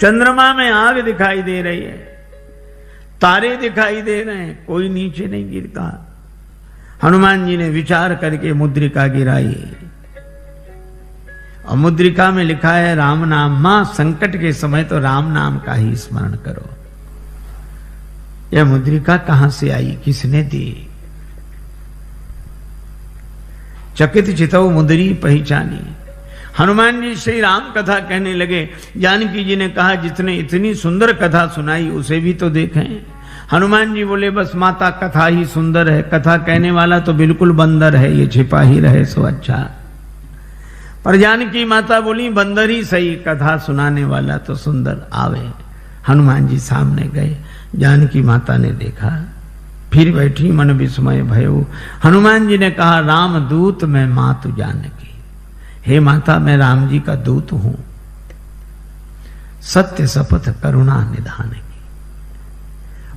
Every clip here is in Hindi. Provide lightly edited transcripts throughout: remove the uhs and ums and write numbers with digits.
चंद्रमा में आग दिखाई दे रही है, तारे दिखाई दे रहे हैं, कोई नीचे नहीं गिरता। हनुमान जी ने विचार करके मुद्रिका गिराई और मुद्रिका में लिखा है राम नाम। मां, संकट के समय तो राम नाम का ही स्मरण करो। यह मुद्रिका कहां से आई, किसने दी? चकित चितौ मुद्री पहचानी। हनुमान जी श्री राम कथा कहने लगे। जानकी जी ने कहा जितने इतनी सुंदर कथा सुनाई उसे भी तो देखें। हनुमान जी बोले बस माता कथा ही सुंदर है, कथा कहने वाला तो बिल्कुल बंदर है, ये छिपा ही रहे सो अच्छा। पर जानकी माता बोली बंदर ही सही, कथा सुनाने वाला तो सुंदर आवे। हनुमान जी सामने गए, जानकी माता ने देखा, फिर बैठी मन विस्मय भयो। हनुमान जी ने कहा राम दूत मैं मातु जानकी। हे माता, मैं राम जी का दूत हूं, सत्य शपथ करुणा निधान की।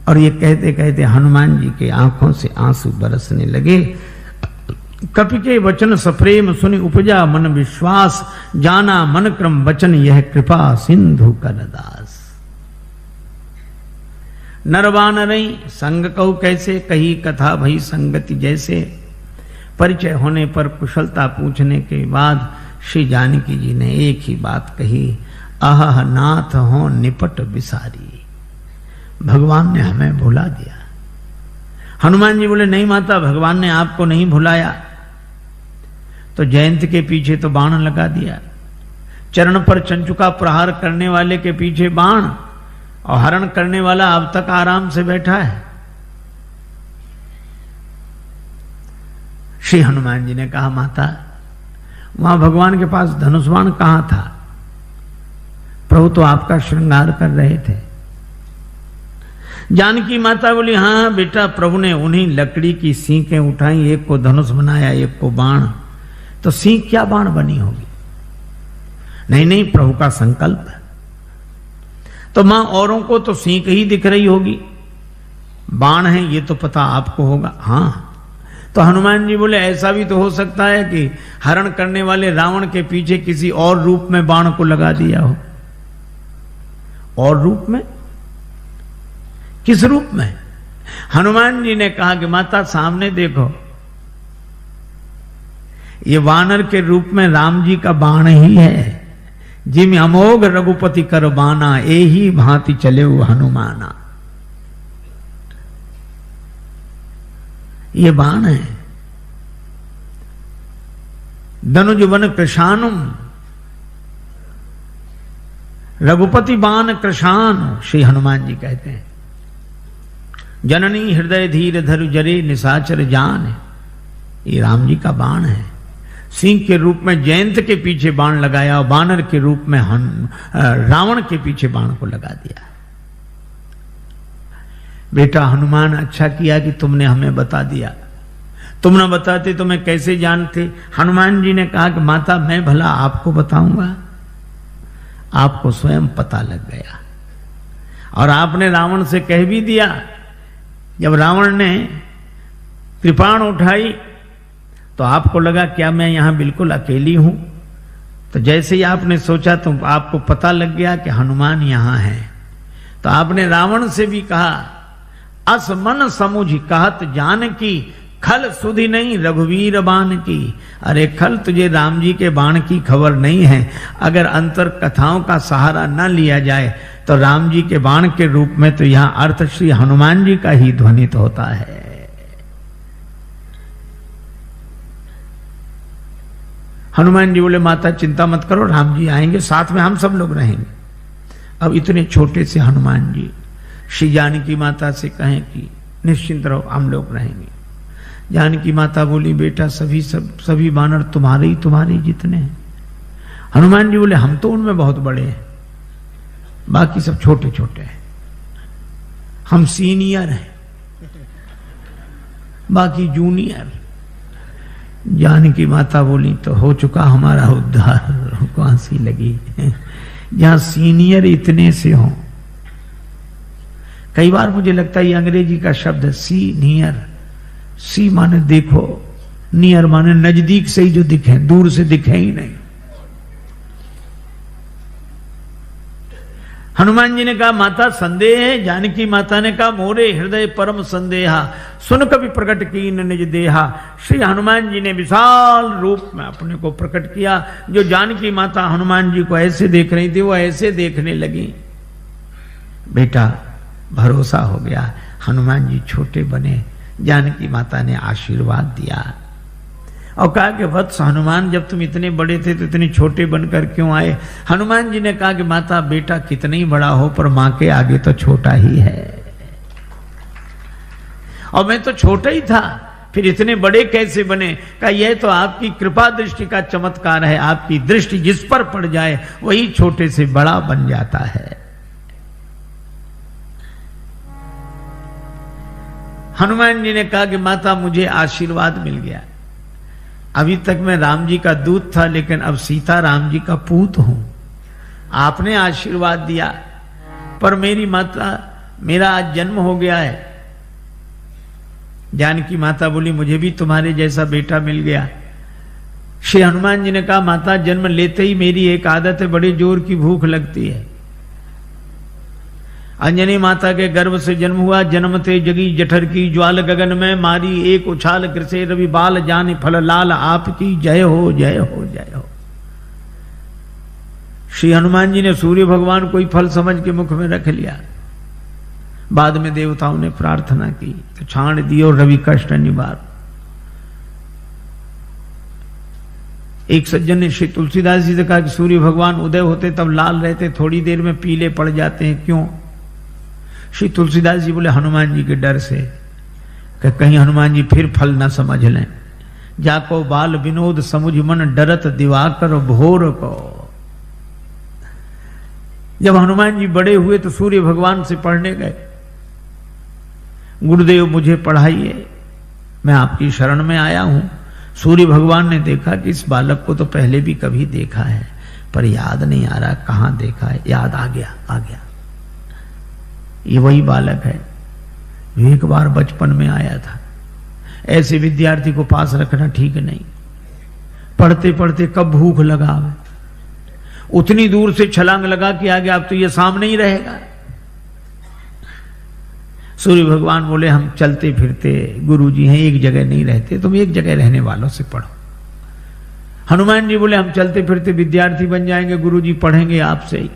और ये कहते कहते हनुमान जी के आंखों से आंसू बरसने लगे। कपि के वचन सप्रेम सुनि उपजा मन विश्वास, जाना मन क्रम वचन यह कृपा सिंधु कर दास। नरवानरई संग कहु कैसे, कही कथा भई संगति जैसे। परिचय होने पर कुशलता पूछने के बाद श्री जानकी जी ने एक ही बात कही, आह नाथ हो निपट बिसारी। भगवान ने हमें भुला दिया। हनुमान जी बोले नहीं माता, भगवान ने आपको नहीं भुलाया। तो जयंत के पीछे तो बाण लगा दिया, चरण पर चंचुका प्रहार करने वाले के पीछे बाण, और हरण करने वाला अब तक आराम से बैठा है। श्री हनुमान जी ने कहा माता, वहां भगवान के पास धनुष बाण कहां था? प्रभु तो आपका श्रृंगार कर रहे थे। जानकी माता बोली हाँ बेटा, प्रभु ने उन्हीं लकड़ी की सींकें उठाई, एक को धनुष बनाया, एक को बाण। तो सींक क्या बाण बनी होगी? नहीं नहीं, प्रभु का संकल्प है। तो मां औरों को तो सींक ही दिख रही होगी, बाण है ये तो पता आपको होगा। हाँ, तो हनुमान जी बोले ऐसा भी तो हो सकता है कि हरण करने वाले रावण के पीछे किसी और रूप में बाण को लगा दिया हो। और रूप में? किस रूप में? हनुमान जी ने कहा कि माता सामने देखो, ये वानर के रूप में राम जी का बाण ही है। जिम अमोघ रघुपति कर बाना, एही भांति चले वो हनुमाना। ये बाण है। धनुज वन कृशानुम, रघुपति बाण कृशान, श्री हनुमान जी कहते हैं। जननी हृदय धीर धरु जरे निशाचर जान, ये राम जी का बाण है। सिंह के रूप में जयंत के पीछे बाण लगाया और बानर के रूप में रावण के पीछे बाण को लगा दिया। बेटा हनुमान, अच्छा किया कि तुमने हमें बता दिया, तुम न बताते तो मैं कैसे जानते। हनुमान जी ने कहा कि माता मैं भला आपको बताऊंगा, आपको स्वयं पता लग गया। और आपने रावण से कह भी दिया। जब रावण ने कृपाण उठाई तो आपको लगा क्या मैं यहां बिल्कुल अकेली हूं? तो जैसे ही आपने सोचा तो आपको पता लग गया कि हनुमान यहां है। तो आपने रावण से भी कहा, अस मन समुझ कहत जान की, खल सुधि नहीं रघुवीर बाण की। अरे खल, तुझे राम जी के बाण की खबर नहीं है। अगर अंतर कथाओं का सहारा न लिया जाए तो राम जी के बाण के रूप में तो यहां अर्थ श्री हनुमान जी का ही ध्वनित होता है। हनुमान जी बोले माता चिंता मत करो, राम जी आएंगे, साथ में हम सब लोग रहेंगे। अब इतने छोटे से हनुमान जी श्री जानकी माता से कहें कि निश्चिंत रहो, हम लोग रहेंगे। जानकी माता बोली बेटा सभी बानर तुम्हारे जितने हैं। हनुमान जी बोले हम तो उनमें बहुत बड़े हैं, बाकी सब छोटे छोटे हैं, हम सीनियर हैं, बाकी जूनियर। जानकी माता बोली तो हो चुका हमारा उद्धार, को हंसी लगी। जहां सीनियर इतने से हो, कई बार मुझे लगता है ये अंग्रेजी का शब्द है सीनियर। सी माने देखो, नियर माने नजदीक से ही जो दिखे, दूर से दिखे ही नहीं। हनुमान जी ने कहा माता संदेह है। जानकी माता ने कहा मोरे हृदय परम संदेहा, सुन कभी प्रकट कीन निज देहा। श्री हनुमान जी ने विशाल रूप में अपने को प्रकट किया। जो जानकी माता हनुमान जी को ऐसे देख रही थी वो ऐसे देखने लगी। बेटा भरोसा हो गया। हनुमान जी छोटे बने, जानकी माता ने आशीर्वाद दिया और कहा कि वत्स हनुमान, जब तुम इतने बड़े थे तो इतने छोटे बनकर क्यों आए? हनुमान जी ने कहा कि माता बेटा कितना ही बड़ा हो पर मां के आगे तो छोटा ही है, और मैं तो छोटा ही था, फिर इतने बड़े कैसे बने? कहा यह तो आपकी कृपा दृष्टि का चमत्कार है। आपकी दृष्टि जिस पर पड़ जाए वही छोटे से बड़ा बन जाता है। हनुमान जी ने कहा कि माता मुझे आशीर्वाद मिल गया। अभी तक मैं राम जी का दूत था, लेकिन अब सीता राम जी का पूत हूं। आपने आशीर्वाद दिया, पर मेरी माता, मेरा आज जन्म हो गया है। जानकी माता बोली मुझे भी तुम्हारे जैसा बेटा मिल गया। श्री हनुमान जी ने कहा माता जन्म लेते ही मेरी एक आदत है, बड़े जोर की भूख लगती है। अंजनी माता के गर्भ से जन्म हुआ, जन्मते जगी जठर की ज्वाल, गगन में मारी एक उछाल, कृषे रवि बाल जाने फल लाल, आपकी जय हो जय हो जय हो। श्री हनुमान जी ने सूर्य भगवान को ही फल समझ के मुख में रख लिया। बाद में देवताओं ने प्रार्थना की तो छाण दियो रवि कष्ट निवार। एक सज्जन ने श्री तुलसीदास जी से कहा कि सूर्य भगवान उदय होते तब लाल रहते, थोड़ी देर में पीले पड़ जाते हैं, क्यों? श्री तुलसीदास जी बोले हनुमान जी के डर से, कि कहीं हनुमान जी फिर फल न समझ लें। जाको बाल विनोद समुझ मन, डरत दिवाकर भोर को। जब हनुमान जी बड़े हुए तो सूर्य भगवान से पढ़ने गए, गुरुदेव मुझे पढ़ाइए, मैं आपकी शरण में आया हूं। सूर्य भगवान ने देखा कि इस बालक को तो पहले भी कभी देखा है, पर याद नहीं आ रहा कहां देखा है। याद आ गया, आ गया, ये वही बालक है जो एक बार बचपन में आया था। ऐसे विद्यार्थी को पास रखना ठीक नहीं। पढ़ते पढ़ते कब भूख लगा, उतनी दूर से छलांग लगा कि आगे अब तो ये सामने ही रहेगा। सूर्य भगवान बोले हम चलते फिरते गुरुजी हैं, एक जगह नहीं रहते, तुम एक जगह रहने वालों से पढ़ो। हनुमान जी बोले हम चलते फिरते विद्यार्थी बन जाएंगे, गुरुजी पढ़ेंगे आपसे ही।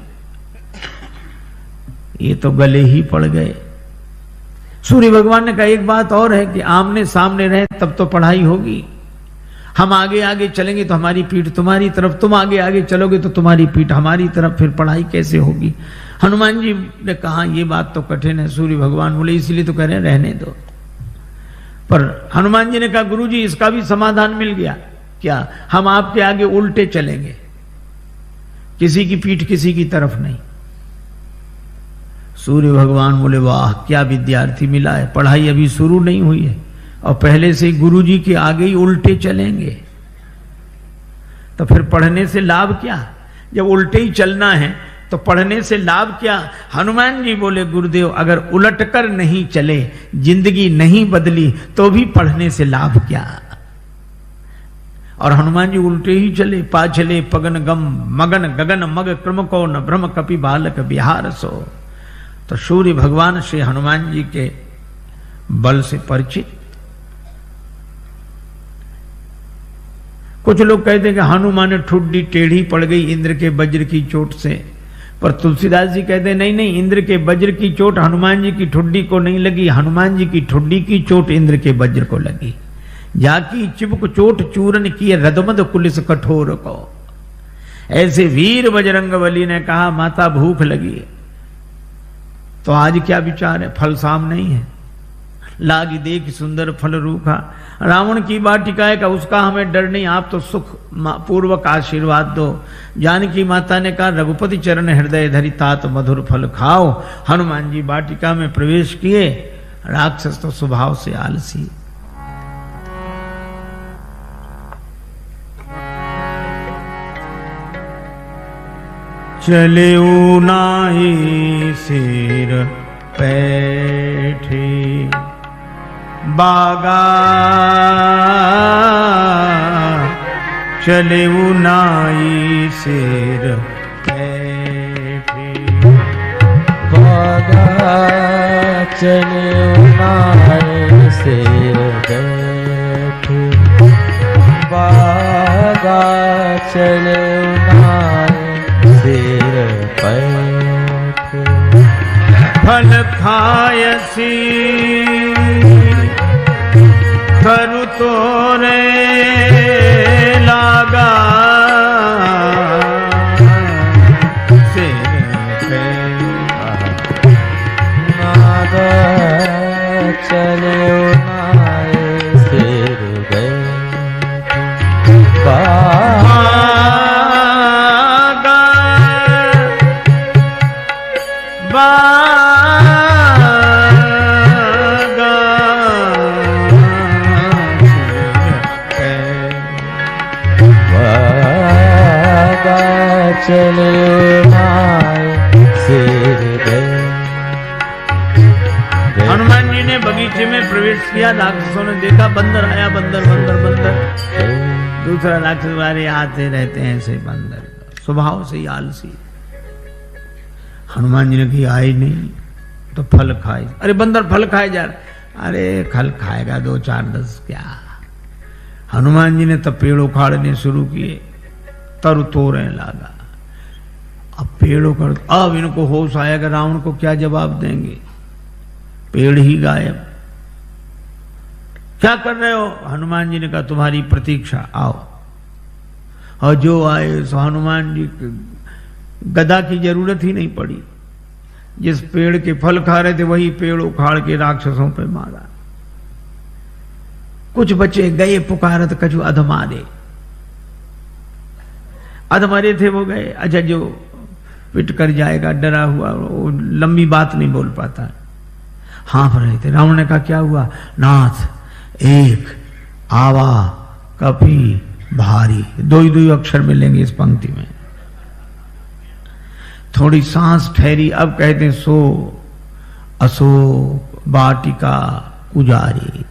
ये तो गले ही पड़ गए। सूर्य भगवान ने कहा एक बात और है कि आमने सामने रहे तब तो पढ़ाई होगी। हम आगे आगे चलेंगे तो हमारी पीठ तुम्हारी तरफ, तुम आगे आगे चलोगे तो तुम्हारी पीठ हमारी तरफ, फिर पढ़ाई कैसे होगी? हनुमान जी ने कहा ये बात तो कठिन है। सूर्य भगवान बोले इसलिए तो कह रहे हैं रहने दो। पर हनुमान जी ने कहा गुरुजी इसका भी समाधान मिल गया। क्या? हम आपके आगे उल्टे चलेंगे, किसी की पीठ किसी की तरफ नहीं। सूर्य भगवान बोले वाह क्या विद्यार्थी मिला है, पढ़ाई अभी शुरू नहीं हुई है और पहले से गुरुजी के आगे ही उल्टे चलेंगे, तो फिर पढ़ने से लाभ क्या? जब उल्टे ही चलना है तो पढ़ने से लाभ क्या? हनुमान जी बोले गुरुदेव अगर उलटकर नहीं चले, जिंदगी नहीं बदली, तो भी पढ़ने से लाभ क्या? और हनुमान जी उल्टे ही चले। पाछले पगन गम मगन गगन मग क्रम को न भ्रम कपि बालक बिहार सो। तो सूर्य भगवान श्री हनुमान जी के बल से परिचित। कुछ लोग कहते हैं कि हनुमान ठुड्डी टेढ़ी पड़ गई इंद्र के वज्र की चोट से, पर तुलसीदास जी कहते हैं नहीं नहीं, इंद्र के वज्र की चोट हनुमान जी की ठुड्डी को नहीं लगी, हनुमान जी की ठुड्डी की चोट इंद्र के वज्र को लगी। जाकी चिबुक चोट चूरन किए रदमद कुलिस कठोर को। ऐसे वीर बजरंगबली ने कहा माता भूख लगी है, तो आज क्या विचार है? फल सामने ही है। लागी देख सुंदर फल रूखा, रावण की वाटिका है का उसका हमें डर नहीं, आप तो सुख पूर्वक आशीर्वाद दो। जानकी माता ने कहा रघुपति चरण हृदय धरि तात मधुर फल खाओ। हनुमान जी वाटिका में प्रवेश किए। राक्षस तो स्वभाव से आलसी। चले नाई सिर पैठे बागा, चले नाई सिर पैठे चले उनाए शेर बैठे, बागा चले उनाए शेर बैठे। फल खायसी करु तोरे लागा, चले उनाए शेर बैठे, बागा बागा बागा चले उनाए शेर बैठे। हनुमान जी ने बगीचे में प्रवेश किया, राक्षसों ने देखा बंदर आया, बंदर बंदर बंदर। दूसरा राक्षस वाले आते रहते हैं ऐसे बंदर, स्वभाव से ही आलसी। हनुमान जी ने कहा आए नहीं तो फल खाए। अरे बंदर फल खाए जा रहे, अरे फल खाएगा 2 4 10 क्या। हनुमान जी ने तब पेड़ उखाड़ने शुरू किए, तरु तोड़ने लगा। अब पेड़ उखाड़, अब इनको होश आया कि रावण को क्या जवाब देंगे, पेड़ ही गायब। क्या कर रहे हो? हनुमान जी ने कहा तुम्हारी प्रतीक्षा, आओ। और जो आए सो हनुमान जी गदा की जरूरत ही नहीं पड़ी। जिस पेड़ के फल खा रहे थे वही पेड़ उखाड़ के राक्षसों पे मारा। कुछ बचे गए पुकारत कछु अधमारे, अधमरे थे वो गए। अच्छा जो पिट कर जाएगा डरा हुआ वो लंबी बात नहीं बोल पाता, हाँफ रहे थे। रावण ने कहा क्या हुआ? नाथ एक आवा कपी भारी, 2 ही 2 अक्षर मिलेंगे इस पंक्ति में। थोड़ी सांस ठहरी, अब कहते सो अशोक वाटिका उजारी।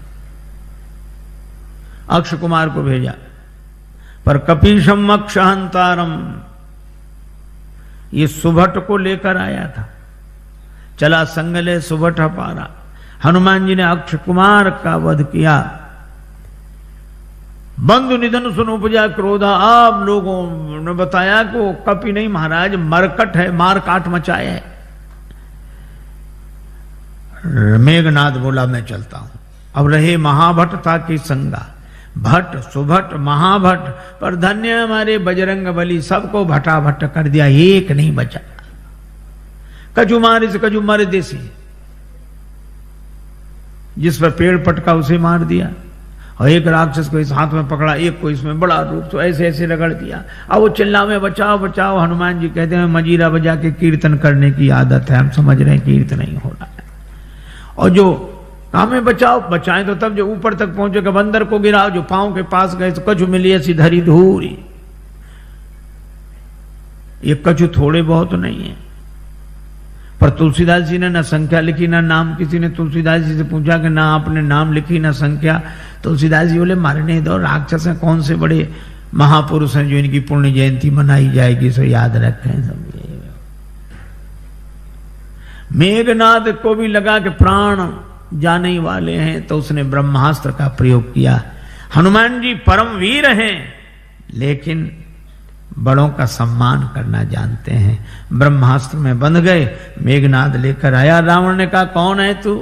अक्ष कुमार को भेजा, पर कपीशम अक्षहंतारम, ये सुभट को लेकर आया था। चला संगले सुभट पारा। हनुमान जी ने अक्ष कुमार का वध किया। बंधु निधन सुन उपजा क्रोधा। आप लोगों ने बताया कि वो कपि नहीं महाराज, मरकट है, मार काट मचाए है। मेघनाथ बोला मैं चलता हूं। अब रहे महाभट्टता की संगा, भट्ट सुभट महाभट्ट, पर धन्य हमारे बजरंग बली, सबको भटाभट कर दिया, एक नहीं बचा। कजू मारे से कजू मारे देसी, जिस पर पेड़ पटका उसे मार दिया। और एक राक्षस को इस हाथ में पकड़ा, एक को इसमें बड़ा रूप, तो ऐसे ऐसे रगड़ दिया। अब वो चिल्ला में बचाओ बचाओ। हनुमान जी कहते हैं मजीरा बजा के कीर्तन करने की आदत है, हम समझ रहे हैं कीर्तन नहीं हो रहा है। और जो हमें बचाओ, बचाएं तो तब जो ऊपर तक पहुंचेगा, बंदर को गिराओ, जो पांव के पास गए तो कछु मिली ऐसी धरी धूरी। ये कछु थोड़े बहुत नहीं है। पर तुलसीदास जी ने ना संख्या लिखी ना नाम। किसी ने तुलसीदास जी से पूछा कि ना आपने नाम लिखी ना संख्या। तुलसीदास जी बोले मारने दो, राक्षस हैं, कौन से बड़े महापुरुष हैं जो इनकी पुण्य जयंती मनाई जाएगी, सो याद रखें सब। मेघनाद को भी लगा कि प्राण जाने वाले हैं, तो उसने ब्रह्मास्त्र का प्रयोग किया। हनुमान जी परम वीर हैं, लेकिन बड़ों का सम्मान करना जानते हैं। ब्रह्मास्त्र में बंध गए। मेघनाद लेकर आया। रावण ने कहा कौन है तू?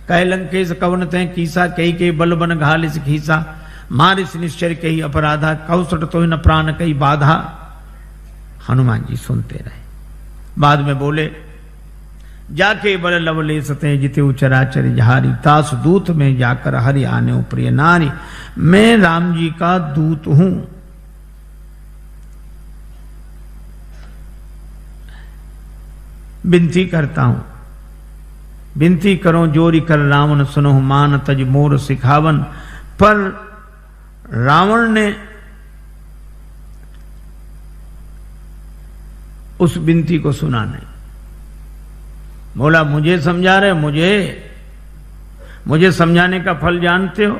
कह लंकेश कवन ते कीसा, कही के बल बन घालिस खीसा, मारिस निश्चर कही अपराधा, कौसट तो न प्राण कही बाधा। हनुमान जी सुनते रहे। बाद में बोले जाके बल लवले सते जिते उचराचर जहारी, तास दूत में जाकर हरि आने प्रिय नारी, मैं राम जी का दूत हूं। विनती करता हूं, विनती करो जोरी कर रावण सुनो, मान तज मोर सिखावन। पर रावण ने उस विनती को सुना नहीं। बोला मुझे समझा रहे, मुझे समझाने का फल जानते हो?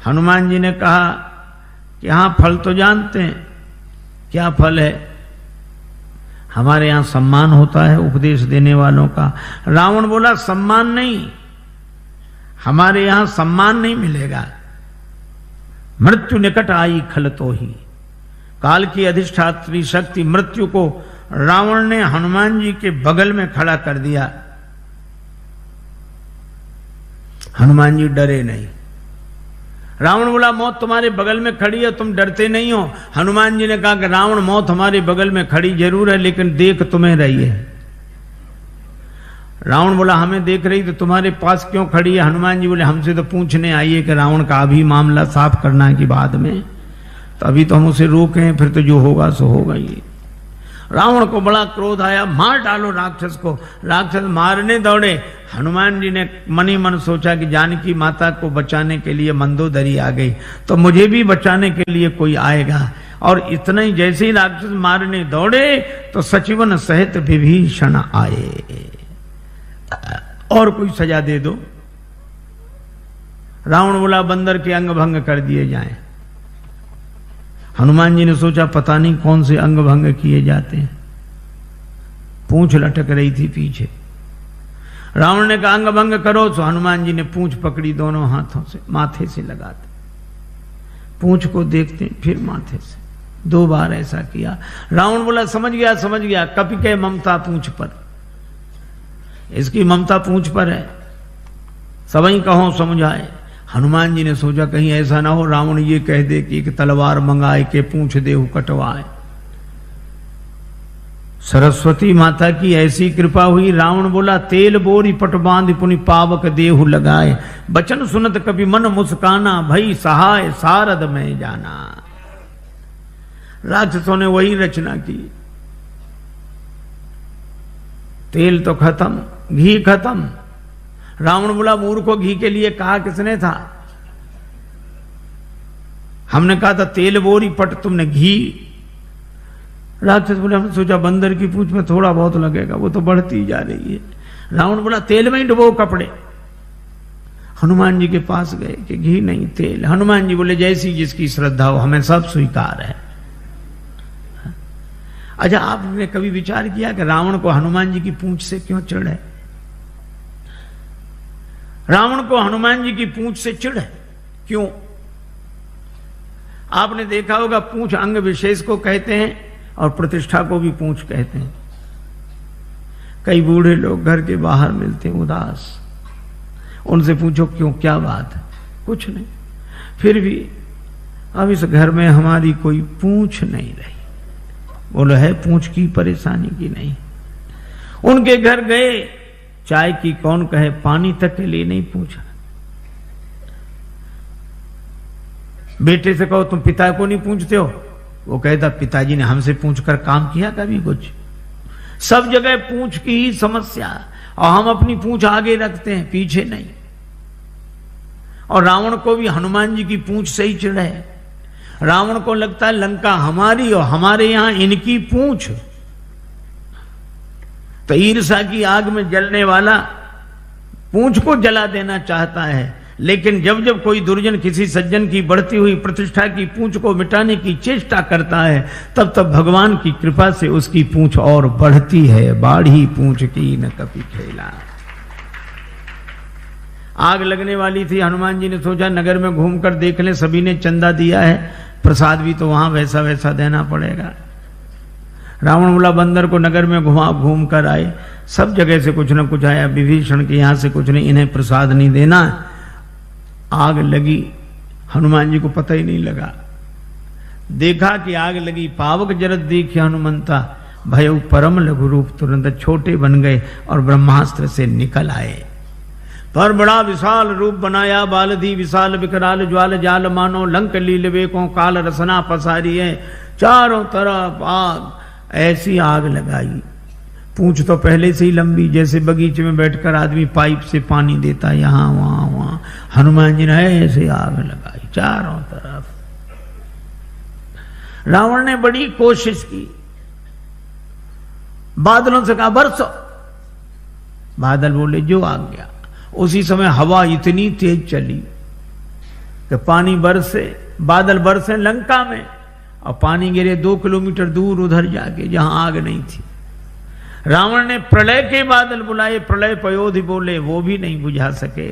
हनुमान जी ने कहा कि हाँ फल तो जानते हैं। क्या फल है? हमारे यहाँ सम्मान होता है उपदेश देने वालों का। रावण बोला सम्मान नहीं, हमारे यहां सम्मान नहीं मिलेगा। मृत्यु निकट आई खल तो ही, काल की अधिष्ठात्री शक्ति मृत्यु को रावण ने हनुमान जी के बगल में खड़ा कर दिया। हनुमान जी डरे नहीं। रावण बोला मौत तुम्हारे बगल में खड़ी है, तुम डरते नहीं हो। हनुमान जी ने कहा कि रावण मौत हमारे बगल में खड़ी जरूर है, लेकिन देख तुम्हें रही है। रावण बोला हमें देख रही तो तुम्हारे पास क्यों खड़ी है? हनुमान जी बोले हमसे तो पूछने आई है कि रावण का अभी मामला साफ करना कि बाद में, तो अभी तो हम उसे रोके हैं, फिर तो जो होगा सो होगा ही। रावण को बड़ा क्रोध आया, मार डालो राक्षस को। राक्षस मारने दौड़े। हनुमान जी ने मन ही मन सोचा कि जानकी माता को बचाने के लिए मंदोदरी आ गई, तो मुझे भी बचाने के लिए कोई आएगा। और इतना ही जैसे ही राक्षस मारने दौड़े तो सचिवन सहित विभीषण आए। और कोई सजा दे दो। रावण बोला बंदर के अंग भंग कर दिए जाएं। हनुमान जी ने सोचा पता नहीं कौन से अंग भंग किए जाते हैं। पूंछ लटक रही थी पीछे। रावण ने कहा अंग भंग करो, तो हनुमान जी ने पूंछ पकड़ी, दोनों हाथों से माथे से लगाते, पूंछ को देखते फिर माथे से, 2 बार ऐसा किया। रावण बोला समझ गया समझ गया, कपि के ममता पूंछ पर, इसकी ममता पूंछ पर है, सबई कहो समझाए। हनुमान जी ने सोचा कहीं ऐसा ना हो रावण ये कह दे कि एक तलवार मंगाए के पूंछ देहु कटवाए। सरस्वती माता की ऐसी कृपा हुई। रावण बोला तेल बोरी पट बांध पुनि पावक देहु लगाए, बचन सुनत कभी मन मुस्काना, भई सहाय सारद में जाना। राक्षसों ने वही रचना की। तेल तो खत्म, घी खत्म। रावण बोला मूर्ख को घी के लिए कहा किसने था? हमने कहा था तेल बोरी पट, तुमने घी। राक्षस बोले हमने सोचा बंदर की पूंछ में थोड़ा बहुत लगेगा, वो तो बढ़ती जा रही है। रावण बोला तेल में ही डुबो कपड़े। हनुमान जी के पास गए कि घी नहीं तेल। हनुमान जी बोले जैसी जिसकी श्रद्धा हो, हमें सब स्वीकार है। अच्छा आपने कभी विचार किया कि रावण को हनुमान जी की पूंछ से क्यों चिढ़ है? रावण को हनुमान जी की पूंछ से चिढ़ है क्यों? आपने देखा होगा पूंछ अंग विशेष को कहते हैं और प्रतिष्ठा को भी पूंछ कहते हैं। कई बूढ़े लोग घर के बाहर मिलते हैं उदास, उनसे पूछो क्यों, क्या बात है? कुछ नहीं, फिर भी अब इस घर में हमारी कोई पूंछ नहीं रही। बोलो है पूंछ की परेशानी की नहीं। उनके घर गए, चाय की कौन कहे, पानी तक के लिए नहीं पूछा। बेटे से कहो तुम पिता को नहीं पूछते हो, वो कहता पिताजी ने हमसे पूछकर काम किया कभी कुछ? सब जगह पूंछ की ही समस्या, और हम अपनी पूंछ आगे रखते हैं पीछे नहीं। और रावण को भी हनुमान जी की पूंछ से ही चिढ़ है। रावण को लगता है लंका हमारी और हमारे यहां इनकी पूंछ। तो ईर्ष्या की आग में जलने वाला पूंछ को जला देना चाहता है, लेकिन जब जब कोई दुर्जन किसी सज्जन की बढ़ती हुई प्रतिष्ठा की पूंछ को मिटाने की चेष्टा करता है, तब तब भगवान की कृपा से उसकी पूंछ और बढ़ती है। बाढ़ी पूंछ की न कभी खेला। आग लगने वाली थी। हनुमान जी ने सोचा नगर में घूमकर देख लें, सभी ने चंदा दिया है, प्रसाद भी तो वहां वैसा वैसा देना पड़ेगा। रावण बोला बंदर को नगर में घूम कर आए, सब जगह से कुछ न कुछ आया, विभीषण के यहां से कुछ नहीं, इन्हें प्रसाद नहीं देना। आग लगी, हनुमान जी को पता ही नहीं लगा। देखा कि आग लगी, पावक जरत देखिए हनुमंता, भयउ परम लघु रूप, तुरंत छोटे बन गए और ब्रह्मास्त्र से निकल आए। पर बड़ा विशाल रूप बनाया, बालधी विशाल विकराल ज्वाल जाल, मानो लंक लीलवे को काल रसना पसारी है। चारों तरफ आग, ऐसी आग लगाई। पूंछ तो पहले से ही लंबी, जैसे बगीचे में बैठकर आदमी पाइप से पानी देता, यहां वहां वहां। हनुमान जी ने ऐसे आग लगाई चारों तरफ। रावण ने बड़ी कोशिश की, बादलों से कहा बरसो। बादल बोले जो आ गया। उसी समय हवा इतनी तेज चली कि पानी बरसे, बादल बरसे लंका में, और पानी गिरे 2 किलोमीटर दूर उधर जाके जहां आग नहीं थी। रावण ने प्रलय के बादल बुलाए, प्रलय पयोधि बोले, वो भी नहीं बुझा सके।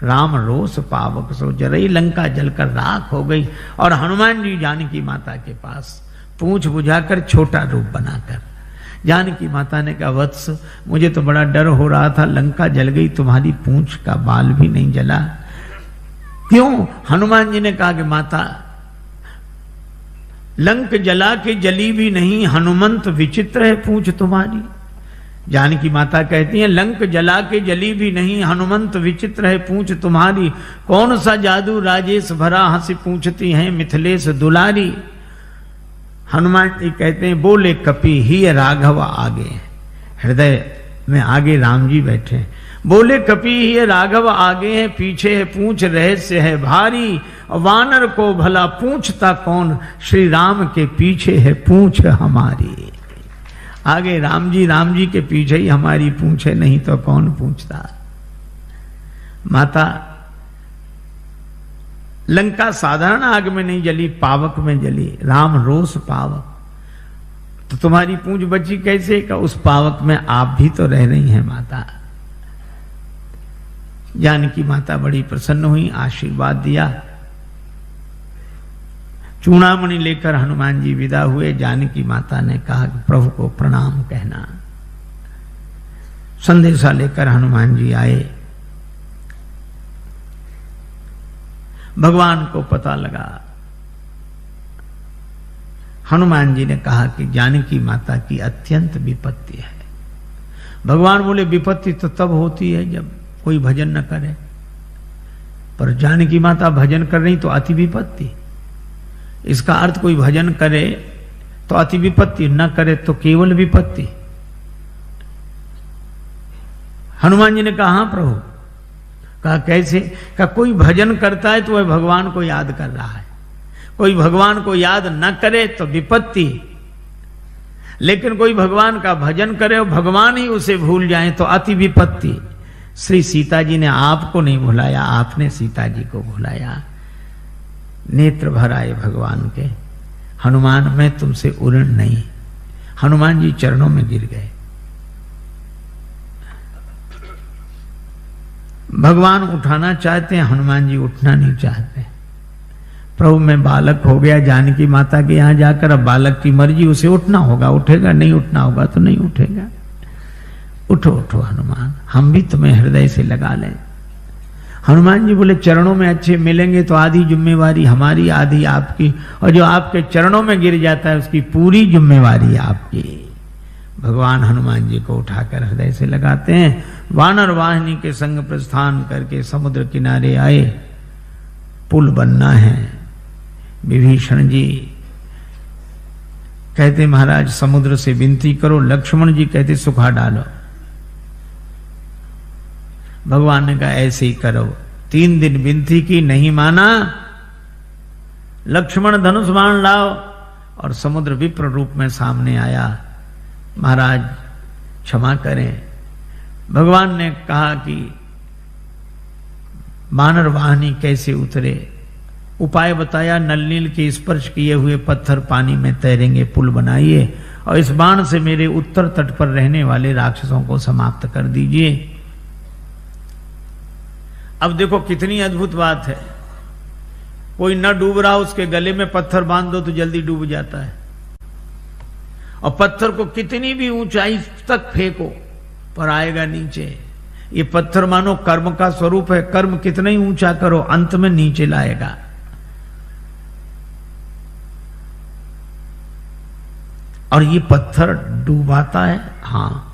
राम रोष पावक सो जरई, लंका जलकर राख हो गई। और हनुमान जी जानकी माता के पास पूंछ बुझाकर छोटा रूप बनाकर, जानकी माता ने कहा, वत्स मुझे तो बड़ा डर हो रहा था, लंका जल गई, तुम्हारी पूंछ का बाल भी नहीं जला। क्यों? हनुमान जी ने कहा कि माता, लंक जला के जली भी नहीं, हनुमंत विचित्र है पूंछ तुम्हारी। जानकी माता कहती हैं, लंक जला के जली भी नहीं, हनुमंत विचित्र है पूंछ तुम्हारी। कौन सा जादू राजेश भरा, हंसी पूछती हैं मिथिलेश दुलारी। हनुमान जी कहते हैं, बोले कपि ही राघव आगे, हृदय में आगे राम जी बैठे। बोले कपि ही राघव आगे है, पीछे है पूंछ रहस्य है भारी। वानर को भला पूछता कौन, श्री राम के पीछे है पूंछ हमारी। आगे राम जी के पीछे ही हमारी पूंछ है, नहीं तो कौन पूछता। माता, लंका साधारण आग में नहीं जली, पावक में जली। राम रोष पावक, तो तुम्हारी पूंछ बची कैसे? का उस पावक में आप भी तो रह रही हैं माता। जानकी माता बड़ी प्रसन्न हुई, आशीर्वाद दिया। चूड़ामणि लेकर हनुमान जी विदा हुए। जानकी माता ने कहा कि प्रभु को प्रणाम कहना। संदेशा लेकर हनुमान जी आए। भगवान को पता लगा। हनुमान जी ने कहा कि जानकी माता की अत्यंत विपत्ति है। भगवान बोले, विपत्ति तो तब होती है जब कोई भजन न करे, पर जानकी माता भजन कर रही तो अति विपत्ति। इसका अर्थ कोई भजन करे तो अति विपत्ति, न करे तो केवल विपत्ति। हनुमान जी ने कहा, हाँ प्रभु। कहा कैसे? कहा कोई भजन करता है तो वह भगवान को याद कर रहा है, कोई भगवान को याद न करे तो विपत्ति, लेकिन कोई भगवान का भजन करे और भगवान ही उसे भूल जाए तो अति विपत्ति। श्री सीता जी ने आपको नहीं भुलाया, आपने सीता जी को भुलाया। नेत्र भर आए भगवान के। हनुमान, मैं तुमसे उऋण नहीं। हनुमान जी चरणों में गिर गए। भगवान उठाना चाहते हैं, हनुमान जी उठना नहीं चाहते। प्रभु मैं बालक हो गया जानकी माता के यहां जाकर, अब बालक की मर्जी, उसे उठना होगा, उठेगा, नहीं उठना होगा तो नहीं उठेगा। उठो उठो हनुमान, हम भी तुम्हें हृदय से लगा लें। हनुमान जी बोले, चरणों में अच्छे मिलेंगे तो आधी जिम्मेवारी हमारी, आधी आपकी, और जो आपके चरणों में गिर जाता है उसकी पूरी जिम्मेवारी आपकी। भगवान हनुमान जी को उठाकर हृदय से लगाते हैं। वानर वाहिनी के संग प्रस्थान करके समुद्र किनारे आए। पुल बनना है। विभीषण जी कहते, महाराज समुद्र से विनती करो। लक्ष्मण जी कहते, सुखा डालो। भगवान ने कहा, ऐसे ही करो। 3 दिन विनती की, नहीं माना। लक्ष्मण धनुष बाण लाओ, और समुद्र विप्र रूप में सामने आया। महाराज क्षमा करें। भगवान ने कहा कि वानर वाहिनी कैसे उतरे, उपाय बताया। नल नील के स्पर्श किए हुए पत्थर पानी में तैरेंगे, पुल बनाइए, और इस बाण से मेरे उत्तर तट पर रहने वाले राक्षसों को समाप्त कर दीजिए। अब देखो कितनी अद्भुत बात है। कोई न डूब रहा, उसके गले में पत्थर बांध दो तो जल्दी डूब जाता है, और पत्थर को कितनी भी ऊंचाई तक फेंको पर आएगा नीचे। ये पत्थर मानो कर्म का स्वरूप है, कर्म कितना ही ऊंचा करो अंत में नीचे लाएगा। और ये पत्थर डुबाता है, हाँ,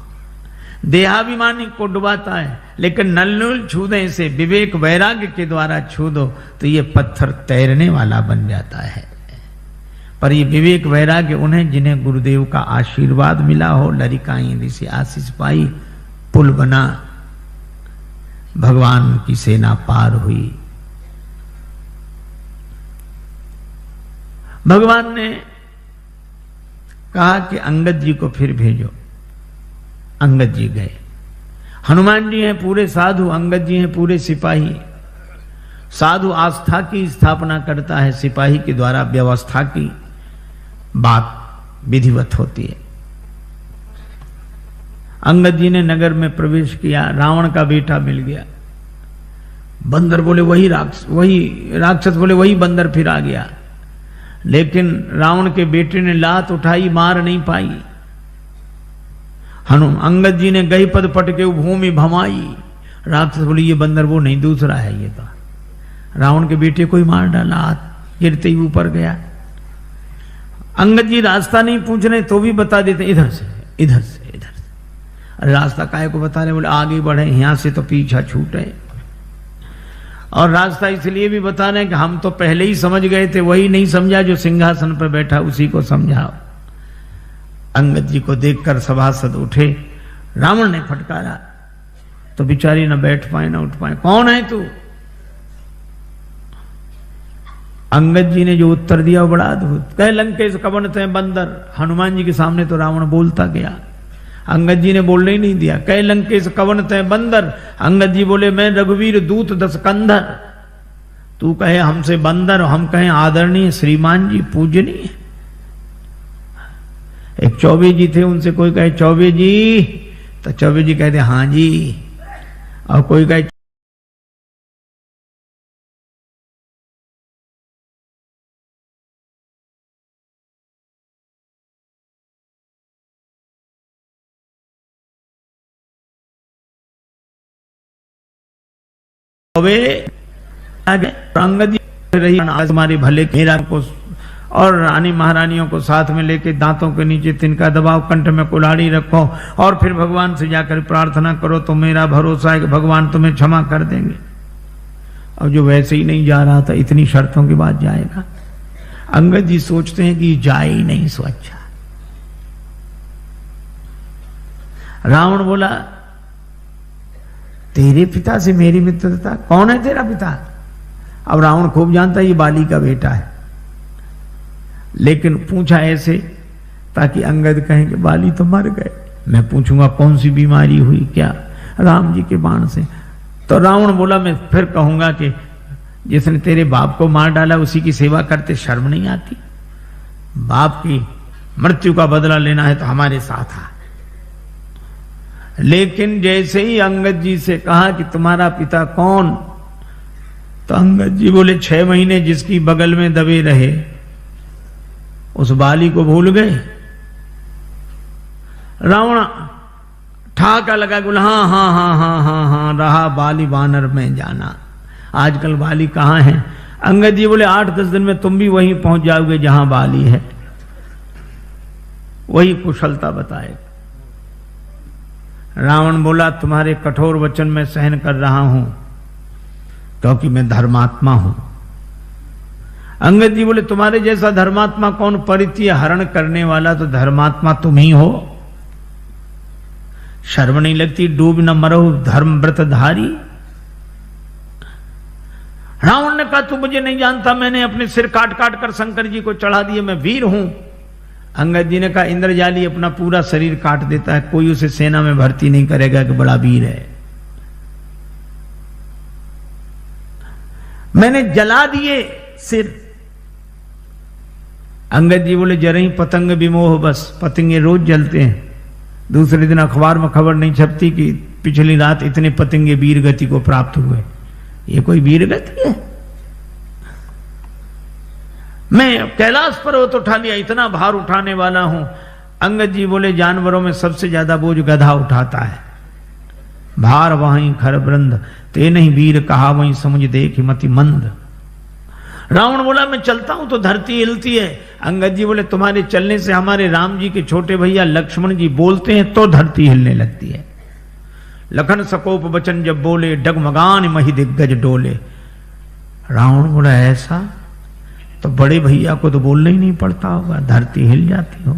देहाभिमानी को डुबाता है, लेकिन नल छू दे इसे, विवेक वैराग्य के द्वारा छू दो तो ये पत्थर तैरने वाला बन जाता है। पर ये विवेक वैराग्य उन्हें जिन्हें गुरुदेव का आशीर्वाद मिला हो, लरिकाई ऋषि आशीष पाई, पुल बना, भगवान की सेना पार हुई। भगवान ने कहा कि अंगद जी को फिर भेजो। अंगद जी गए। हनुमान जी हैं पूरे साधु, अंगद जी हैं पूरे सिपाही। साधु आस्था की स्थापना करता है, सिपाही के द्वारा व्यवस्था की बात विधिवत होती है। अंगद जी ने नगर में प्रवेश किया, रावण का बेटा मिल गया। बंदर बोले वही राक्षस बोले वही बंदर फिर आ गया। लेकिन रावण के बेटे ने लात उठाई, मार नहीं पाई। अंगद जी ने गई पद पट के भूमि भमाई। राक्षस बोले ये बंदर वो नहीं, दूसरा है ये तो। रावण के बेटे को ही मार डाला, हाथ गिरते ही ऊपर गया। अंगद जी रास्ता नहीं पूछ रहे तो भी बता देते इधर से इधर से इधर से। अरे रास्ता काहे को बता रहे, बोले आगे बढ़े, यहां से तो पीछा छूटे। और रास्ता इसलिए भी बता रहे हैं कि हम तो पहले ही समझ गए थे, वही नहीं समझा जो सिंहासन पर बैठा उसी को समझाओ। अंगद जी को देखकर सभासद उठे। रावण ने फटकारा तो बेचारी न बैठ पाए न उठ पाए। कौन है तू? अंगद जी ने जो उत्तर दिया वो बड़ा अद्भुत। कह लंकेश कवन ते बंदर। हनुमान जी के सामने तो रावण बोलता गया, अंगद जी ने बोलने ही नहीं दिया। कह लंकेश कवन ते बंदर। अंगद जी बोले मैं रघुवीर दूत दस कंधर। तू कहे हमसे बंदर, हम कहें आदरणीय श्रीमान जी पूजनीय। एक चौबे जी थे, उनसे कोई कहे चौबे जी तो चौबे जी कहते हाँ जी, और कोई कहे अंगद जी रही हमारे भले मेरा को और रानी महारानियों को साथ में लेके दांतों के नीचे तिनका दबाओ, कंठ में कुल्हाड़ी रखो और फिर भगवान से जाकर प्रार्थना करो तो मेरा भरोसा है कि भगवान तुम्हें क्षमा कर देंगे। और जो वैसे ही नहीं जा रहा था, इतनी शर्तों के बाद जाएगा। अंगद जी सोचते हैं कि जाए ही नहीं सो अच्छा। रावण बोला तेरे पिता से मेरी मित्रता, कौन है तेरा पिता? अब रावण खूब जानता है ये बाली का बेटा है, लेकिन पूछा ऐसे ताकि अंगद कहें कि बाली तो मर गए। मैं पूछूंगा कौन सी बीमारी हुई, क्या? राम जी के बाण से। तो रावण बोला मैं फिर कहूंगा कि जिसने तेरे बाप को मार डाला उसी की सेवा करते शर्म नहीं आती? बाप की मृत्यु का बदला लेना है तो हमारे साथ आ। लेकिन जैसे ही अंगद जी से कहा कि तुम्हारा पिता कौन, तो अंगद जी बोले 6 महीने जिसकी बगल में दबे रहे उस बाली को भूल गए। रावण ठाका लगा, बोला हाँ हाँ हाँ हाँ हाँ हाँ रहा बाली बानर में जाना। आजकल बाली कहाँ है? अंगद जी बोले 8-10 दिन में तुम भी वहीं पहुंच जाओगे जहां बाली है, वही कुशलता बताएगा। रावण बोला तुम्हारे कठोर वचन में सहन कर रहा हूं क्योंकि मैं धर्मात्मा हूं। अंगद जी बोले तुम्हारे जैसा धर्मात्मा कौन? परित्य हरण करने वाला तो धर्मात्मा तुम ही हो। शर्म नहीं लगती? डूब न मरो धर्म व्रतधारी। रावण ने कहा तू मुझे नहीं जानता, मैंने अपने सिर काट काट कर शंकर जी को चढ़ा दिए, मैं वीर हूं। अंगद जी ने कहा इंद्रजाली अपना पूरा शरीर काट देता है, कोई उसे सेना में भर्ती नहीं करेगा कि बड़ा वीर है। मैंने जला दिए सिर। अंगद जी बोले जरा ही पतंग विमोह, बस पतंगे रोज जलते हैं। दूसरे दिन अखबार में खबर नहीं छपती कि पिछली रात इतने पतंगे वीर गति को प्राप्त हुए। ये कोई वीर गति है? मैं कैलाश पर्वत उठा लिया, इतना भार उठाने वाला हूं। अंगद जी बोले जानवरों में सबसे ज्यादा बोझ गधा उठाता है। भार वहीं खर वृंद, ते नहीं वीर कहा वहीं समझ देख मति मंद। रावण बोला मैं चलता हूं तो धरती हिलती है। अंगद जी बोले तुम्हारे चलने से हमारे राम जी के छोटे भैया लक्ष्मण जी बोलते हैं तो धरती हिलने लगती है। लखन सकोप बचन जब बोले, डगमगान मही दिग्गज डोले। रावण बोला ऐसा तो बड़े भैया को तो बोलना ही नहीं पड़ता होगा, धरती हिल जाती हो।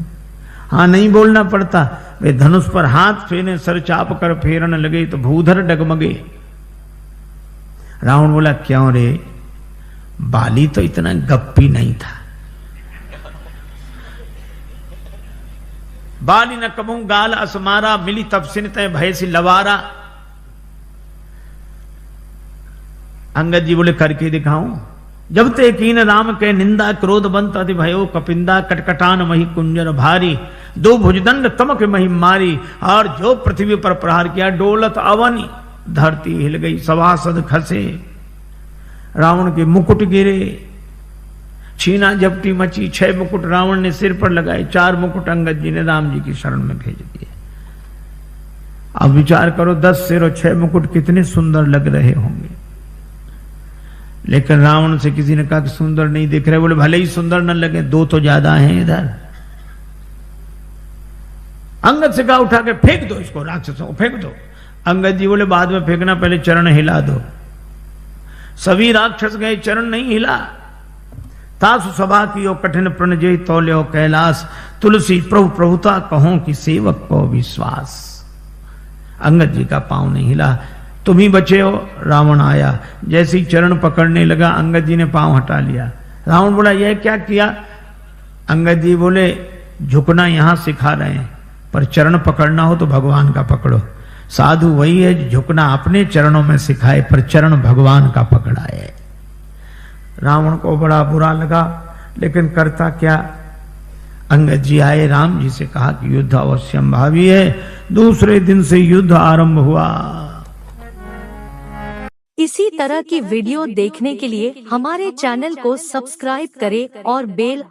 हाँ नहीं बोलना पड़ता, वे धनुष पर हाथ फेरे सर चाप कर फेरन लगे तो भूधर डगमगे। रावण बोला क्यों रे, बाली तो इतना गप्पी नहीं था। बाली न कबू गाल असमारा, मिली तपसिन तय भय से लवारा। अंगद जी बोले करके दिखाऊं। जब ते कीन राम के निंदा, क्रोध बंत अति भयो कपिंदा, कटकटान मही कुंजर भारी। दो भुजदंड तमक महिम मारी, और जो पृथ्वी पर प्रहार किया डोलत अवनी, धरती हिल गई, सभासद खसे, रावण के मुकुट गिरे, छीना झपटी मची, 6 मुकुट रावण ने सिर पर लगाए, 4 मुकुट अंगद जी ने राम जी की शरण में भेज दिए। अब विचार करो 10 सिर और 6 मुकुट कितने सुंदर लग रहे होंगे। लेकिन रावण से किसी ने कहा कि सुंदर नहीं दिख रहे, बोले भले ही सुंदर न लगे, 2 तो ज्यादा हैं इधर। अंगद से कहा उठा के फेंक दो इसको, राक्षसों को फेंक दो। अंगद जी बोले बाद में फेंकना, पहले चरण हिला दो। सभी राक्षस गए, चरण नहीं हिला। तासु सभा की ओ कठिन प्रणजय तौल्यो कैलाश, तुलसी प्रभु प्रभुता कहो कि सेवक को विश्वास। अंगद जी का पांव नहीं हिला। तुम ही बचे हो। रावण आया, जैसे ही चरण पकड़ने लगा अंगद जी ने पांव हटा लिया। रावण बोला यह क्या किया? अंगद जी बोले झुकना यहां सिखा रहे हैं, पर चरण पकड़ना हो तो भगवान का पकड़ो। साधु वही है जो झुकना अपने चरणों में सिखाए, पर चरण भगवान का पकड़ाए। रावण को बड़ा बुरा लगा, लेकिन करता क्या। अंगद जी आए, राम जी से कहा कि युद्ध अवश्यंभावी है। दूसरे दिन से युद्ध आरंभ हुआ। इसी तरह की वीडियो देखने के लिए हमारे चैनल को सब्सक्राइब करें और बेल